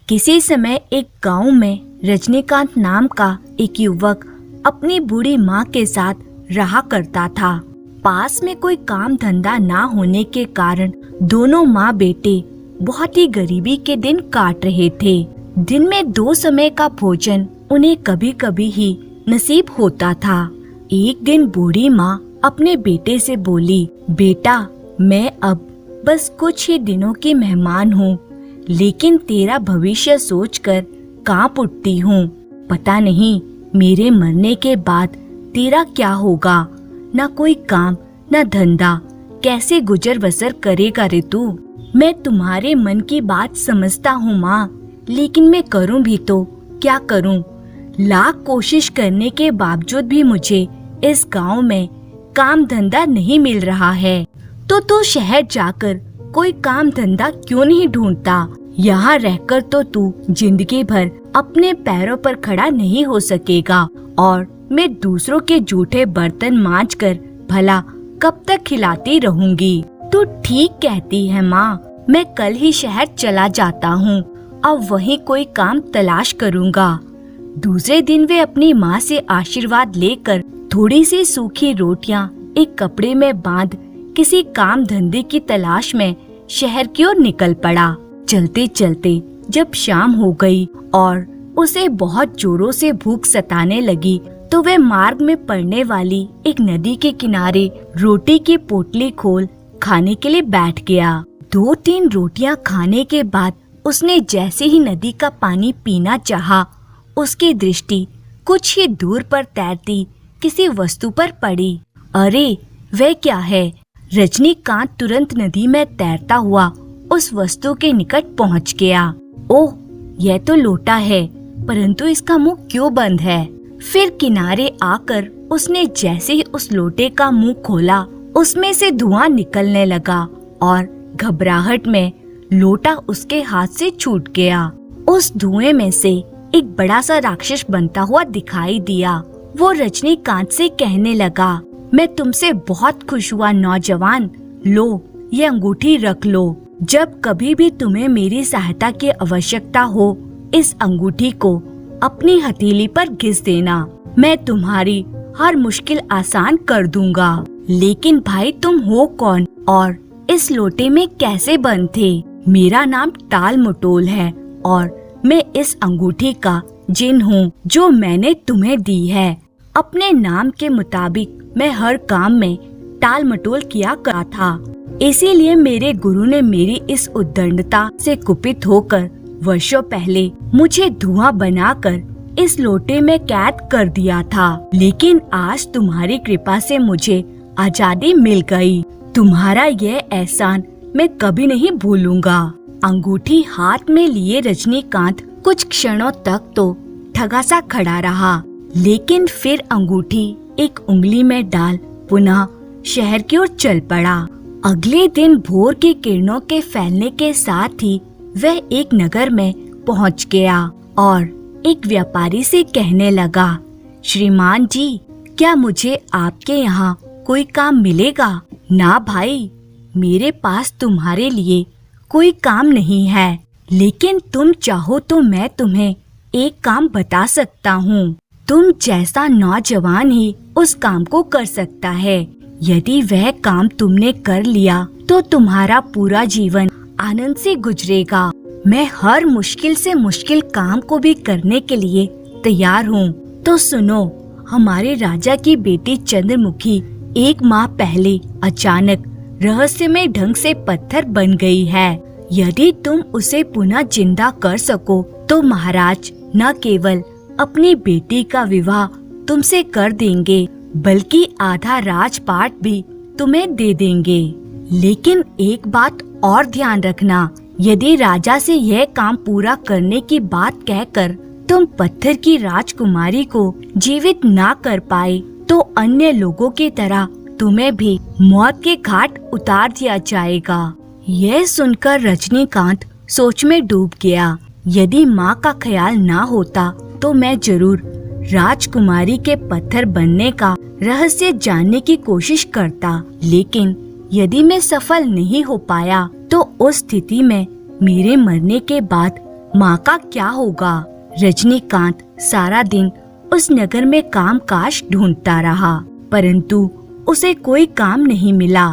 किसी समय एक गांव में रजनीकांत नाम का एक युवक अपनी बूढ़ी माँ के साथ रहा करता था। पास में कोई काम धंधा ना होने के कारण दोनों माँ बेटे बहुत ही गरीबी के दिन काट रहे थे। दिन में 2 समय का भोजन उन्हें कभी कभी ही नसीब होता था। एक दिन बूढ़ी माँ अपने बेटे से बोली, बेटा, मैं अब बस कुछ ही दिनों की मेहमान हूँ, लेकिन तेरा भविष्य सोचकर कांप उठती हूँ। पता नहीं मेरे मरने के बाद तेरा क्या होगा। न कोई काम न धंधा, कैसे गुजर बसर करेगा रे तू। मैं तुम्हारे मन की बात समझता हूँ माँ, लेकिन मैं करूँ भी तो क्या करूँ। लाख कोशिश करने के बावजूद भी मुझे इस गांव में काम धंधा नहीं मिल रहा है। तो तू शहर जाकर कोई काम धंधा क्यों नहीं ढूंढता। यहाँ रहकर तो तू जिंदगी भर अपने पैरों पर खड़ा नहीं हो सकेगा, और मैं दूसरों के जूठे बर्तन मांजकर भला कब तक खिलाती रहूंगी। तू ठीक कहती है माँ, मैं कल ही शहर चला जाता हूँ। अब वहीं कोई काम तलाश करूँगा। दूसरे दिन वे अपनी माँ से आशीर्वाद लेकर थोड़ी सी सूखी रोटियाँ एक कपड़े में बांध किसी काम धंधे की तलाश में शहर की ओर निकल पड़ा। चलते चलते जब शाम हो गई और उसे बहुत जोरों से भूख सताने लगी, तो वह मार्ग में पड़ने वाली एक नदी के किनारे रोटी की पोटली खोल खाने के लिए बैठ गया। 2-3 रोटियां खाने के बाद उसने जैसे ही नदी का पानी पीना चाहा, उसकी दृष्टि कुछ ही दूर पर तैरती किसी वस्तु पर पड़ी। अरे वह क्या है? रजनीकांत तुरंत नदी में तैरता हुआ उस वस्तु के निकट पहुंच गया। ओह, यह तो लोटा है, परंतु इसका मुंह क्यों बंद है? फिर किनारे आकर उसने जैसे ही उस लोटे का मुंह खोला, उसमें से धुआं निकलने लगा और घबराहट में लोटा उसके हाथ से छूट गया। उस धुएं में से एक बड़ा सा राक्षस बनता हुआ दिखाई दिया। वो रजनीकांत से कहने लगा, मैं तुमसे बहुत खुश हुआ नौजवान, लो ये अंगूठी रख लो। जब कभी भी तुम्हें मेरी सहायता की आवश्यकता हो, इस अंगूठी को अपनी हथेली पर घिस देना। मैं तुम्हारी हर मुश्किल आसान कर दूंगा। लेकिन भाई, तुम हो कौन और इस लोटे में कैसे बंद थे? मेरा नाम टाल मटोल है और मैं इस अंगूठी का जिन हूँ जो मैंने तुम्हें दी है। अपने नाम के मुताबिक मैं हर काम में टाल मटोल किया करता था। इसीलिए मेरे गुरु ने मेरी इस उद्दंडता से कुपित होकर वर्षों पहले मुझे धुआं बनाकर इस लोटे में कैद कर दिया था। लेकिन आज तुम्हारी कृपा से मुझे आजादी मिल गई। तुम्हारा यह एहसान मैं कभी नहीं भूलूंगा। अंगूठी हाथ में लिए रजनीकांत कुछ क्षणों तक तो ठगा सा खड़ा रहा, लेकिन फिर अंगूठी एक उंगली में डाल पुनः शहर की ओर चल पड़ा। अगले दिन भोर की किरणों के फैलने के साथ ही वह एक नगर में पहुंच गया और एक व्यापारी से कहने लगा, श्रीमान जी, क्या मुझे आपके यहाँ कोई काम मिलेगा? ना भाई, मेरे पास तुम्हारे लिए कोई काम नहीं है, लेकिन तुम चाहो तो मैं तुम्हें एक काम बता सकता हूँ। तुम जैसा नौजवान ही उस काम को कर सकता है। यदि वह काम तुमने कर लिया तो तुम्हारा पूरा जीवन आनंद से गुजरेगा। मैं हर मुश्किल से मुश्किल काम को भी करने के लिए तैयार हूँ। तो सुनो, हमारे राजा की बेटी चंद्रमुखी 1 माह पहले अचानक रहस्यमय ढंग से पत्थर बन गई है। यदि तुम उसे पुनः जिंदा कर सको तो महाराज न केवल अपनी बेटी का विवाह तुमसे कर देंगे, बल्कि आधा राजपाट भी तुम्हें दे देंगे। लेकिन एक बात और ध्यान रखना, यदि राजा से यह काम पूरा करने की बात कहकर तुम पत्थर की राजकुमारी को जीवित ना कर पाए, तो अन्य लोगों की तरह तुम्हें भी मौत के घाट उतार दिया जाएगा। यह सुनकर रजनीकांत सोच में डूब गया। यदि माँ का ख्याल ना होता तो मैं जरूर राजकुमारी के पत्थर बनने का रहस्य जानने की कोशिश करता, लेकिन यदि मैं सफल नहीं हो पाया तो उस स्थिति में मेरे मरने के बाद माँ का क्या होगा। रजनीकांत सारा दिन उस नगर में काम काज ढूंढता रहा, परंतु उसे कोई काम नहीं मिला।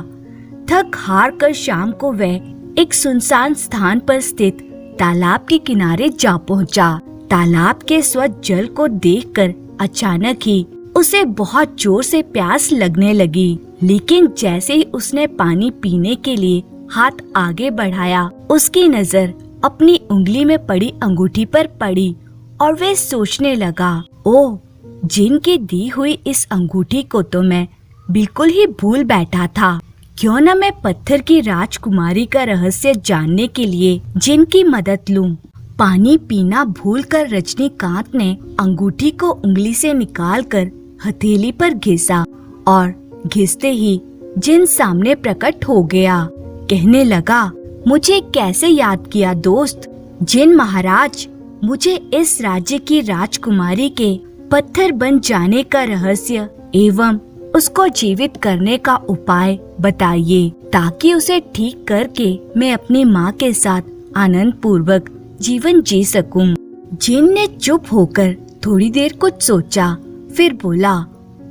थक हार कर शाम को वह एक सुनसान स्थान पर स्थित तालाब के किनारे जा पहुंचा। तालाब के स्वच्छ जल को देखकर अचानक ही उसे बहुत जोर से प्यास लगने लगी, लेकिन जैसे ही उसने पानी पीने के लिए हाथ आगे बढ़ाया, उसकी नजर अपनी उंगली में पड़ी अंगूठी पर पड़ी और वह सोचने लगा, ओह, जिन की दी हुई इस अंगूठी को तो मैं बिल्कुल ही भूल बैठा था। क्यों न मैं पत्थर की राजकुमारी का रहस्य जानने के लिए जिन की मदद लूं। पानी पीना भूलकर रजनीकांत ने अंगूठी को उंगली से निकालकर हथेली पर घिसा और घिसते ही जिन सामने प्रकट हो गया। कहने लगा, मुझे कैसे याद किया दोस्त? जिन महाराज, मुझे इस राज्य की राजकुमारी के पत्थर बन जाने का रहस्य एवं उसको जीवित करने का उपाय बताइए, ताकि उसे ठीक करके मैं अपनी माँ के साथ आनंद पूर्वक जीवन जी सकूं। जिन ने चुप होकर थोड़ी देर कुछ सोचा, फिर बोला,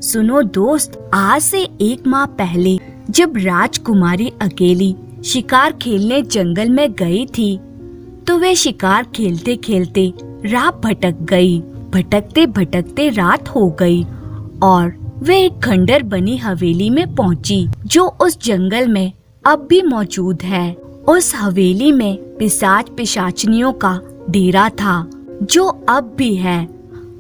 सुनो दोस्त, आज से 1 माह पहले जब राजकुमारी अकेली शिकार खेलने जंगल में गई थी, तो वे शिकार खेलते खेलते राह भटक गई। भटकते भटकते रात हो गई और वे एक खंडर बनी हवेली में पहुंची, जो उस जंगल में अब भी मौजूद है। उस हवेली में पिशाच पिशाचनियों का डेरा था, जो अब भी है।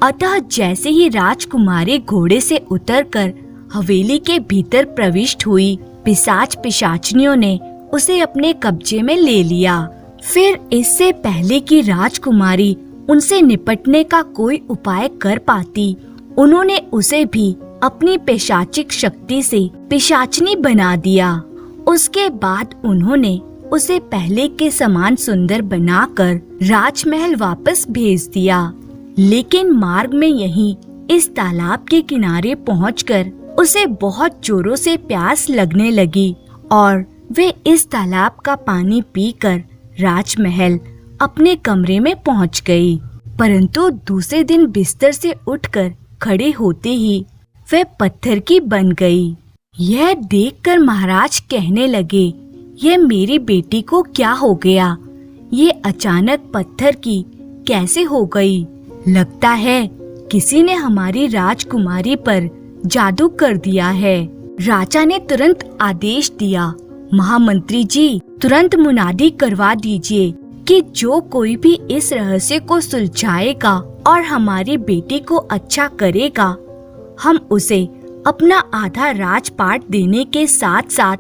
अतः जैसे ही राजकुमारी घोड़े से उतरकर हवेली के भीतर प्रविष्ट हुई, पिशाच पिशाचनियों ने उसे अपने कब्जे में ले लिया। फिर इससे पहले कि राजकुमारी उनसे निपटने का कोई उपाय कर पाती, उन्होंने उसे भी अपनी पिशाचिक शक्ति से पिशाचनी बना दिया। उसके बाद उन्होंने उसे पहले के समान सुंदर बनाकर राजमहल वापस भेज दिया। लेकिन मार्ग में यहीं इस तालाब के किनारे पहुंचकर उसे बहुत जोरों से प्यास लगने लगी और वे इस तालाब का पानी पीकर राजमहल अपने कमरे में पहुंच गई। परंतु दूसरे दिन बिस्तर से उठकर खड़े होते ही वे पत्थर की बन गई। यह देखकर महाराज कहने लगे, यह मेरी बेटी को क्या हो गया? ये अचानक पत्थर की कैसे हो गई? लगता है किसी ने हमारी राजकुमारी पर जादू कर दिया है। राजा ने तुरंत आदेश दिया, महामंत्री जी, तुरंत मुनादी करवा दीजिए कि जो कोई भी इस रहस्य को सुलझाएगा और हमारी बेटी को अच्छा करेगा, हम उसे अपना आधा राजपाट देने के साथ साथ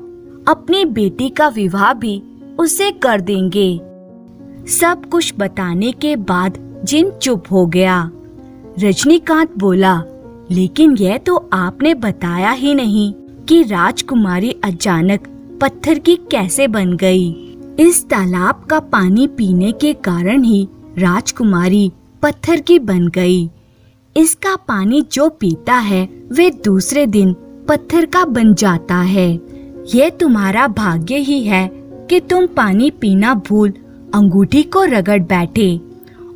अपनी बेटी का विवाह भी उससे कर देंगे। सब कुछ बताने के बाद जिन चुप हो गया। रजनीकांत बोला, लेकिन यह तो आपने बताया ही नहीं कि राजकुमारी अचानक पत्थर की कैसे बन गई। इस तालाब का पानी पीने के कारण ही राजकुमारी पत्थर की बन गई। इसका पानी जो पीता है वे दूसरे दिन पत्थर का बन जाता है। यह तुम्हारा भाग्य ही है कि तुम पानी पीना भूल अंगूठी को रगड़ बैठे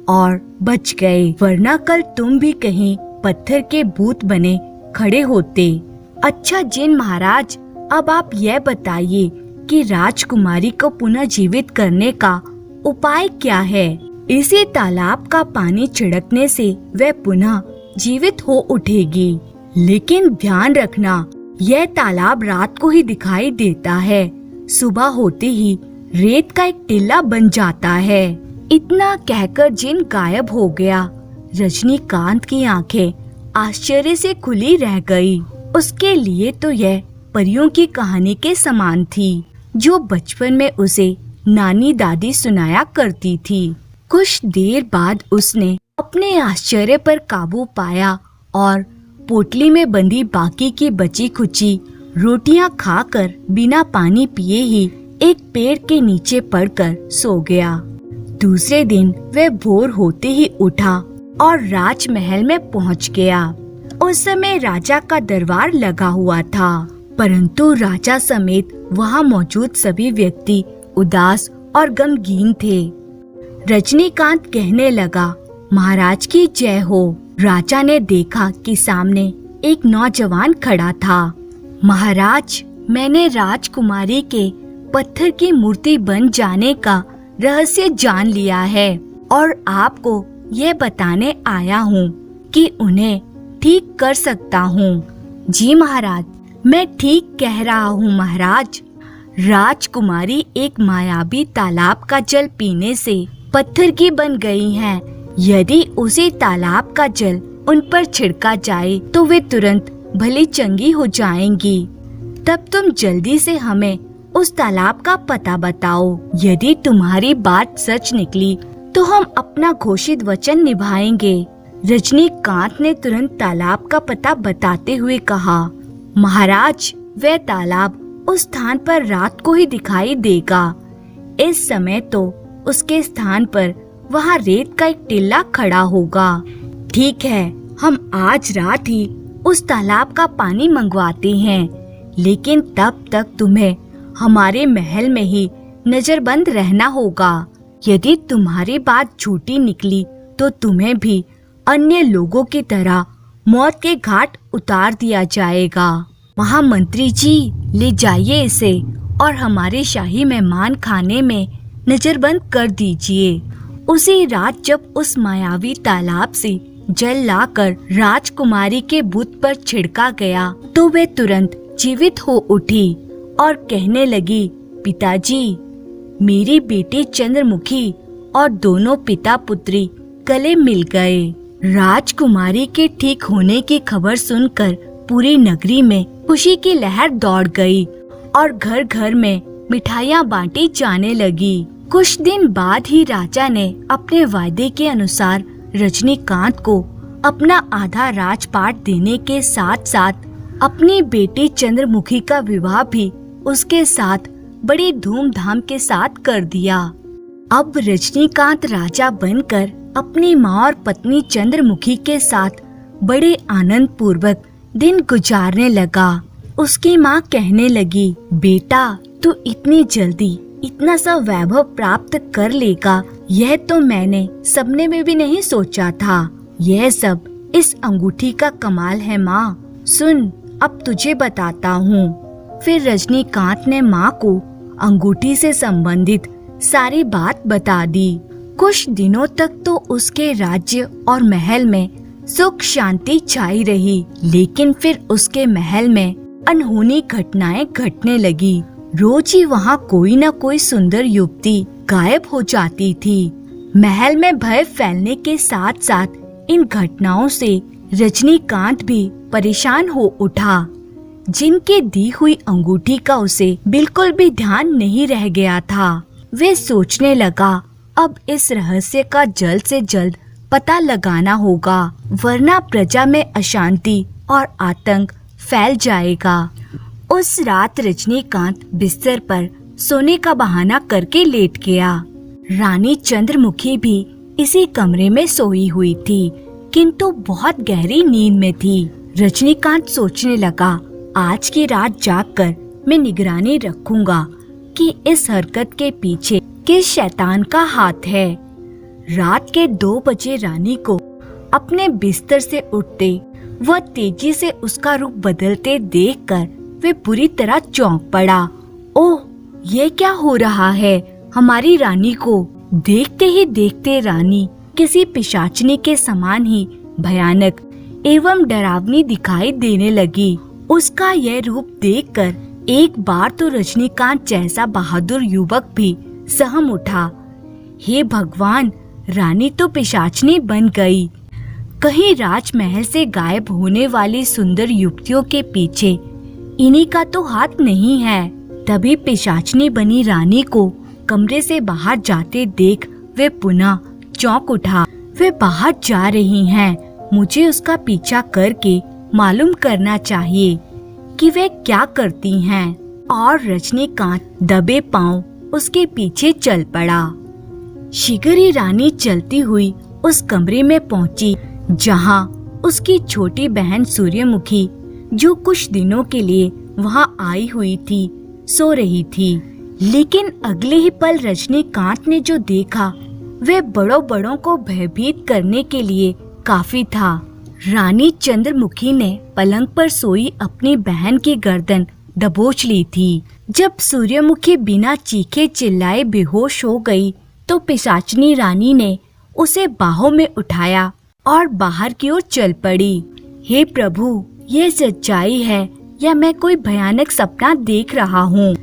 और बच गए, वरना कल तुम भी कहीं पत्थर के भूत बने खड़े होते। अच्छा जिन महाराज, अब आप यह बताइए कि राजकुमारी को पुनः जीवित करने का उपाय क्या है? इसी तालाब का पानी छिड़कने से वह पुनः जीवित हो उठेगी। लेकिन ध्यान रखना, यह तालाब रात को ही दिखाई देता है, सुबह होते ही रेत का एक टीला बन जाता है। इतना कहकर जिन गायब हो गया। रजनीकांत की आंखें आश्चर्य से खुली रह गई। उसके लिए तो यह परियों की कहानी के समान थी, जो बचपन में उसे नानी दादी सुनाया करती थी। कुछ देर बाद उसने अपने आश्चर्य पर काबू पाया और पोटली में बंधी बाकी की बची खुची रोटियां खाकर बिना पानी पिए ही एक पेड़ के नीचे पड़कर सो गया। दूसरे दिन वह भोर होते ही उठा और राजमहल में पहुंच गया। उस समय राजा का दरबार लगा हुआ था, परंतु राजा समेत वहां मौजूद सभी व्यक्ति उदास और गमगीन थे। रजनीकांत कहने लगा, महाराज की जय हो। राजा ने देखा कि सामने एक नौजवान खड़ा था। महाराज, मैंने राजकुमारी के पत्थर की मूर्ति बन जाने का रहस्य जान लिया है और आपको यह बताने आया हूँ कि उन्हें ठीक कर सकता हूँ। जी महाराज, मैं ठीक कह रहा हूँ महाराज। राजकुमारी एक मायावी तालाब का जल पीने से पत्थर की बन गई हैं। यदि उसी तालाब का जल उन पर छिड़का जाए तो वे तुरंत भली चंगी हो जाएंगी। तब तुम जल्दी से हमें उस तालाब का पता बताओ। यदि तुम्हारी बात सच निकली तो हम अपना घोषित वचन निभाएंगे। रजनीकांत ने तुरंत तालाब का पता बताते हुए कहा, महाराज, वह तालाब उस स्थान पर रात को ही दिखाई देगा। इस समय तो उसके स्थान पर वहाँ रेत का एक टीला खड़ा होगा। ठीक है, हम आज रात ही उस तालाब का पानी मंगवाते हैं, लेकिन तब तक तुम्हें हमारे महल में ही नजरबंद रहना होगा। यदि तुम्हारी बात झूठी निकली तो तुम्हें भी अन्य लोगों की तरह मौत के घाट उतार दिया जाएगा। महामंत्री जी, ले जाइए इसे और हमारे शाही मेहमान खाने में नजरबंद कर दीजिए। उसी रात जब उस मायावी तालाब से जल लाकर राजकुमारी के बुत पर छिड़का गया तो वे तुरंत जीवित हो उठी और कहने लगी, पिताजी, मेरी बेटी चंद्रमुखी और दोनों पिता पुत्री गले मिल गए। राजकुमारी के ठीक होने की खबर सुनकर पूरी नगरी में खुशी की लहर दौड़ गई और घर घर में मिठाइयाँ बांटी जाने लगी। कुछ दिन बाद ही राजा ने अपने वायदे के अनुसार रजनीकांत को अपना आधा राजपाट देने के साथ साथ अपनी बेटी चंद्रमुखी का विवाह भी उसके साथ बड़ी धूमधाम के साथ कर दिया। अब रजनीकांत राजा बनकर अपनी माँ और पत्नी चंद्रमुखी के साथ बड़े आनंद पूर्वक दिन गुजारने लगा। उसकी माँ कहने लगी, बेटा, तू इतनी जल्दी इतना सा वैभव प्राप्त कर लेगा, यह तो मैंने सपने में भी नहीं सोचा था। यह सब इस अंगूठी का कमाल है माँ। सुन, अब तुझे बताता हूँ। फिर रजनीकांत ने माँ को अंगूठी से संबंधित सारी बात बता दी। कुछ दिनों तक तो उसके राज्य और महल में सुख शांति छाई रही, लेकिन फिर उसके महल में अनहोनी घटनाएं घटने लगी। रोज ही वहाँ कोई न कोई सुंदर युवती गायब हो जाती थी। महल में भय फैलने के साथ साथ इन घटनाओं से रजनीकांत भी परेशान हो उठा। जिनके दी हुई अंगूठी का उसे बिल्कुल भी ध्यान नहीं रह गया था। वे सोचने लगा, अब इस रहस्य का जल्द से जल्द पता लगाना होगा, वरना प्रजा में अशांति और आतंक फैल जाएगा। उस रात रजनीकांत बिस्तर पर सोने का बहाना करके लेट गया। रानी चंद्रमुखी भी इसी कमरे में सोई हुई थी, किंतु बहुत गहरी नींद में थी। रजनीकांत सोचने लगा, आज की रात जागकर मैं निगरानी रखूंगा कि इस हरकत के पीछे किस शैतान का हाथ है। रात के 2 बजे रानी को अपने बिस्तर से उठते व तेजी से उसका रूप बदलते देखकर वे बुरी तरह चौंक पड़ा। ओह, ये क्या हो रहा है हमारी रानी को? देखते ही देखते रानी किसी पिशाचनी के समान ही भयानक एवं डरावनी दिखाई देने लगी। उसका यह रूप देखकर एक बार तो रजनीकांत जैसा बहादुर युवक भी सहम उठा। हे भगवान, रानी तो पिशाचनी बन गई। कहीं राजमहल से गायब होने वाली सुंदर युवतियों के पीछे इन्हीं का तो हाथ नहीं है। तभी पिशाचनी बनी रानी को कमरे से बाहर जाते देख वे पुनः चौंक उठा। वे बाहर जा रही हैं। मुझे उसका पीछा करके मालूम करना चाहिए कि वे क्या करती हैं। और रजनीकांत दबे पांव उसके पीछे चल पड़ा। शीघ्र ही रानी चलती हुई उस कमरे में पहुंची जहां उसकी छोटी बहन सूर्यमुखी, जो कुछ दिनों के लिए वहां आई हुई थी, सो रही थी। लेकिन अगले ही पल रजनीकांत ने जो देखा वे बड़ों बड़ों को भयभीत करने के लिए काफी था। रानी चंद्रमुखी ने पलंग पर सोई अपनी बहन की गर्दन दबोच ली थी। जब सूर्यमुखी बिना चीखे चिल्लाए बेहोश हो गई तो पिशाचनी रानी ने उसे बाहों में उठाया और बाहर की ओर चल पड़ी। हे प्रभु, ये सच्चाई है या मैं कोई भयानक सपना देख रहा हूँ?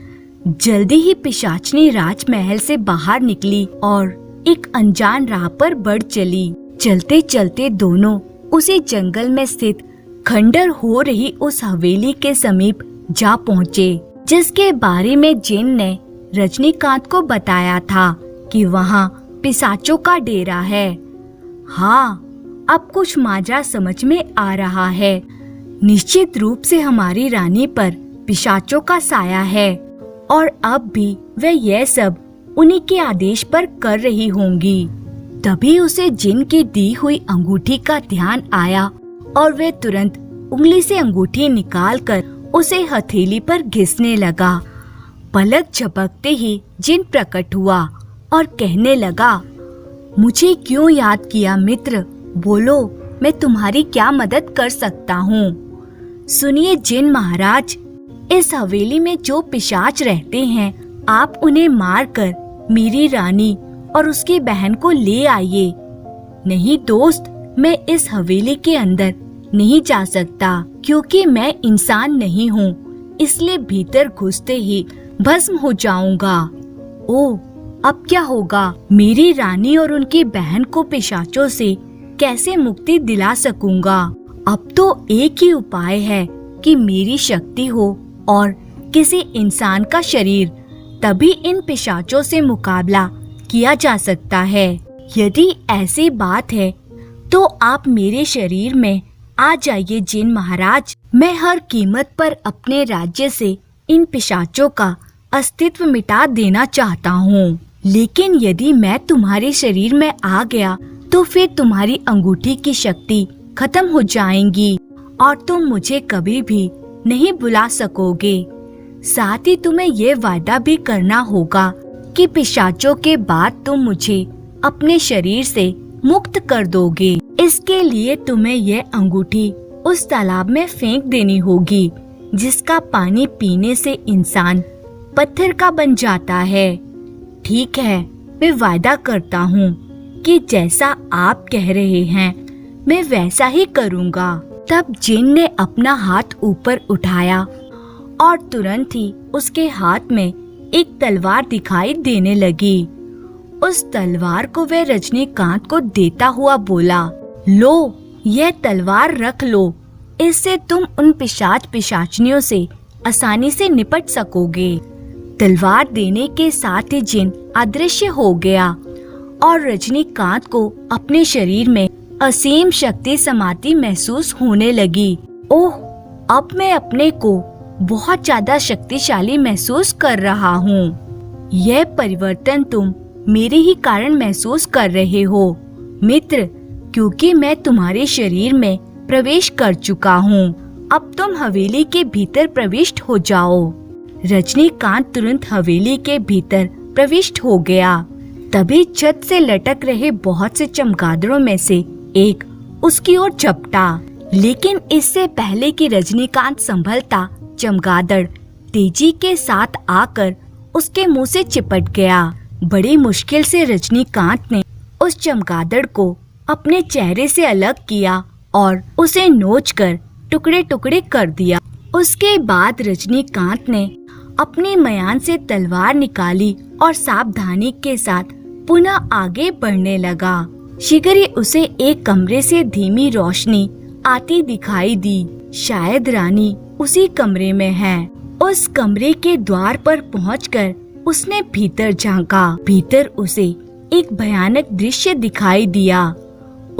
जल्दी ही पिशाचनी राजमहल से बाहर निकली और एक अनजान राह पर बढ़ चली। चलते चलते दोनों उसी जंगल में स्थित खंडर हो रही उस हवेली के समीप जा पहुँचे, जिसके बारे में जिन ने रजनीकांत को बताया था कि वहाँ पिशाचों का डेरा है। हाँ, अब कुछ माजरा समझ में आ रहा है। निश्चित रूप से हमारी रानी पर पिशाचों का साया है और अब भी वे यह सब उन्हीं के आदेश पर कर रही होंगी। तभी उसे जिन की दी हुई अंगूठी का ध्यान आया और वे तुरंत उंगली से अंगूठी निकालकर उसे हथेली पर घिसने लगा। पलक झपकते ही जिन प्रकट हुआ और कहने लगा, मुझे क्यों याद किया मित्र? बोलो, मैं तुम्हारी क्या मदद कर सकता हूँ? सुनिए जिन महाराज, इस हवेली में जो पिशाच रहते हैं, आप उन्हें मारकर मेरी रानी और उसकी बहन को ले आइए। नहीं दोस्त, मैं इस हवेली के अंदर नहीं जा सकता क्योंकि मैं इंसान नहीं हूँ, इसलिए भीतर घुसते ही भस्म हो जाऊंगा। ओह, अब क्या होगा? मेरी रानी और उनकी बहन को पिशाचों से कैसे मुक्ति दिला सकूंगा? अब तो एक ही उपाय है कि मेरी शक्ति हो और किसी इंसान का शरीर, तभी इन पिशाचों से मुकाबला किया जा सकता है। यदि ऐसी बात है तो आप मेरे शरीर में आ जाइए जिन महाराज। मैं हर कीमत पर अपने राज्य से इन पिशाचों का अस्तित्व मिटा देना चाहता हूँ। लेकिन यदि मैं तुम्हारे शरीर में आ गया तो फिर तुम्हारी अंगूठी की शक्ति खत्म हो जाएगी और तुम मुझे कभी भी नहीं बुला सकोगे। साथ ही तुम्हें ये वादा भी करना होगा कि पिशाचों के बाद तुम मुझे अपने शरीर से मुक्त कर दोगे। इसके लिए तुम्हें यह अंगूठी उस तालाब में फेंक देनी होगी जिसका पानी पीने से इंसान पत्थर का बन जाता है। ठीक है, मैं वादा करता हूँ कि जैसा आप कह रहे हैं मैं वैसा ही करूँगा। तब जिन ने अपना हाथ ऊपर उठाया और तुरंत ही उसके हाथ में एक तलवार दिखाई देने लगी। उस तलवार को वह रजनीकांत को देता हुआ बोला, लो, यह तलवार रख लो, इससे तुम उन पिशाच पिशाचनियों से आसानी से निपट सकोगे। तलवार देने के साथ ही जिन अदृश्य हो गया और रजनीकांत को अपने शरीर में असीम शक्ति समाती महसूस होने लगी। ओह, अब मैं अपने को बहुत ज्यादा शक्तिशाली महसूस कर रहा हूँ। यह परिवर्तन तुम मेरे ही कारण महसूस कर रहे हो मित्र, क्योंकि मैं तुम्हारे शरीर में प्रवेश कर चुका हूँ। अब तुम हवेली के भीतर प्रविष्ट हो जाओ। रजनीकांत तुरंत हवेली के भीतर प्रविष्ट हो गया। तभी छत से लटक रहे बहुत से चमगादड़ों में से एक उसकी ओर झपटा, लेकिन इससे पहले कि रजनीकांत संभलता, चमगादड़ तेजी के साथ आकर उसके मुंह से चिपट गया। बड़ी मुश्किल से रजनीकांत ने उस चमगादड़ को अपने चेहरे से अलग किया और उसे नोचकर टुकड़े टुकड़े कर दिया। उसके बाद रजनीकांत ने अपनी मयान से तलवार निकाली और सावधानी के साथ पुनः आगे बढ़ने लगा। शीघ्र ही उसे एक कमरे से धीमी रोशनी आती दिखाई दी। शायद रानी उसी कमरे में है। उस कमरे के द्वार पर पहुंचकर उसने भीतर झांका। भीतर उसे एक भयानक दृश्य दिखाई दिया।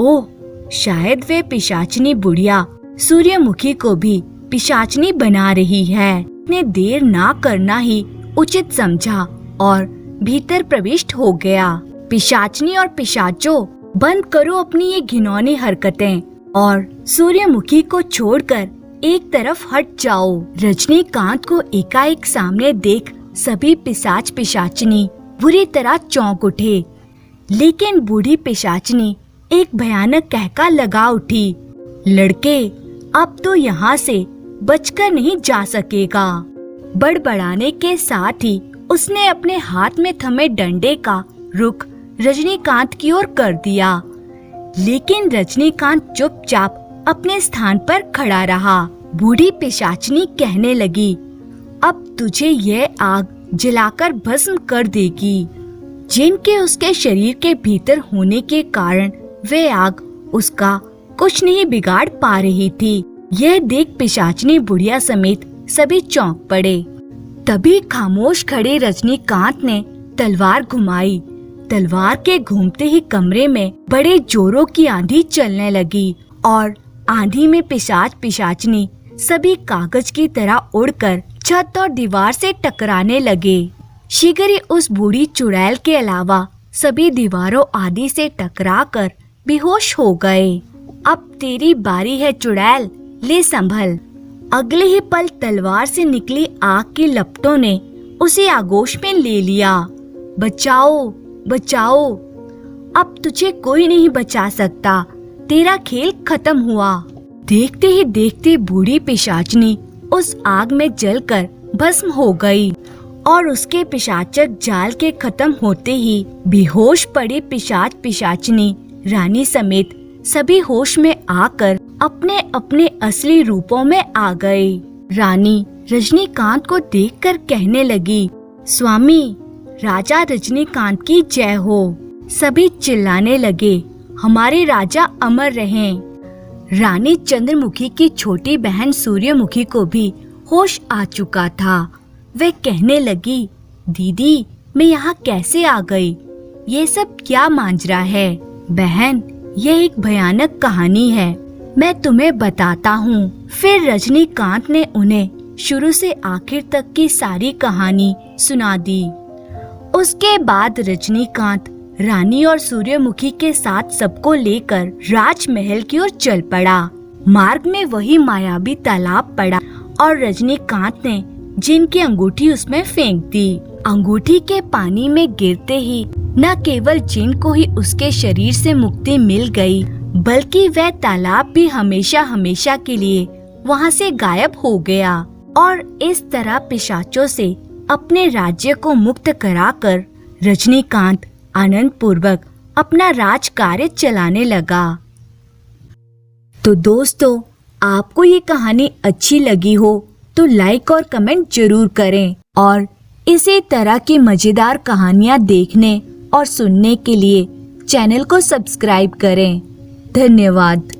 ओह, शायद वे पिशाचनी बुढ़िया सूर्यमुखी को भी पिशाचनी बना रही है। ने देर ना करना ही उचित समझा और भीतर प्रविष्ट हो गया। पिशाचनी और पिशाचों, बंद करो अपनी ये घिनौनी हरकतें और सूर्यमुखी को छोड़कर एक तरफ हट जाओ। रजनीकांत को एकाएक सामने देख सभी पिशाच पिशाचनी बुरी तरह चौंक उठे, लेकिन बूढ़ी पिशाचनी एक भयानक कहका लगा उठी, लड़के, अब तो यहाँ से बचकर नहीं जा सकेगा। बड़बड़ाने के साथ ही उसने अपने हाथ में थमे डंडे का रुख रजनीकांत की ओर कर दिया। लेकिन रजनीकांत चुपचाप अपने स्थान पर खड़ा रहा। बूढ़ी पिशाचनी कहने लगी, अब तुझे यह आग जलाकर भस्म कर देगी। जिनके उसके शरीर के भीतर होने के कारण वह आग उसका कुछ नहीं बिगाड़ पा रही थी। यह देख पिशाचनी बुढ़िया समेत सभी चौंक पड़े। तभी खामोश खड़े रजनीकांत ने तलवार घुमाई। तलवार के घूमते ही कमरे में बड़े जोरों की आंधी चलने लगी और आंधी में पिशाच पिशाचनी सभी कागज की तरह उड़कर छत और दीवार से टकराने लगे। शीघ्र ही उस बूढ़ी चुड़ैल के अलावा सभी दीवारों आदि से टकराकर बेहोश हो गए। अब तेरी बारी है चुड़ैल, ले संभल। अगले ही पल तलवार से निकली आग की लपटों ने उसे आगोश में ले लिया। बचाओ, बचाओ, अब तुझे कोई नहीं बचा सकता, तेरा खेल खत्म हुआ। देखते ही देखते बूढ़ी पिशाचनी उस आग में जलकर भस्म हो गई और उसके पिशाचक जाल के खत्म होते ही बेहोश पड़ी पिशाच पिशाचनी रानी समेत सभी होश में आकर अपने अपने असली रूपों में आ गए। रानी रजनीकांत को देखकर कहने लगी, स्वामी, राजा रजनीकांत की जय हो। सभी चिल्लाने लगे, हमारे राजा अमर रहें। रानी चंद्रमुखी की छोटी बहन सूर्यमुखी को भी होश आ चुका था। वह कहने लगी, दीदी, मैं यहाँ कैसे आ गई? ये सब क्या मांजरा है? बहन, यह एक भयानक कहानी है, मैं तुम्हें बताता हूँ। फिर रजनीकांत ने उन्हें शुरू से आखिर तक की सारी कहानी सुना दी। उसके बाद रजनीकांत रानी और सूर्यमुखी के साथ सबको लेकर राजमहल की ओर चल पड़ा। मार्ग में वही मायावी तालाब पड़ा और रजनीकांत ने जिन की अंगूठी उसमें फेंक दी। अंगूठी के पानी में गिरते ही न केवल जिन को ही उसके शरीर से मुक्ति मिल गई, बल्कि वह तालाब भी हमेशा हमेशा के लिए वहाँ से गायब हो गया। और इस तरह पिशाचों से अपने राज्य को मुक्त कराकर रजनीकांत आनंद पूर्वक अपना राज कार्य चलाने लगा। तो दोस्तों, आपको ये कहानी अच्छी लगी हो तो लाइक और कमेंट जरूर करें और इसी तरह की मजेदार कहानियाँ देखने और सुनने के लिए चैनल को सब्सक्राइब करें। धन्यवाद।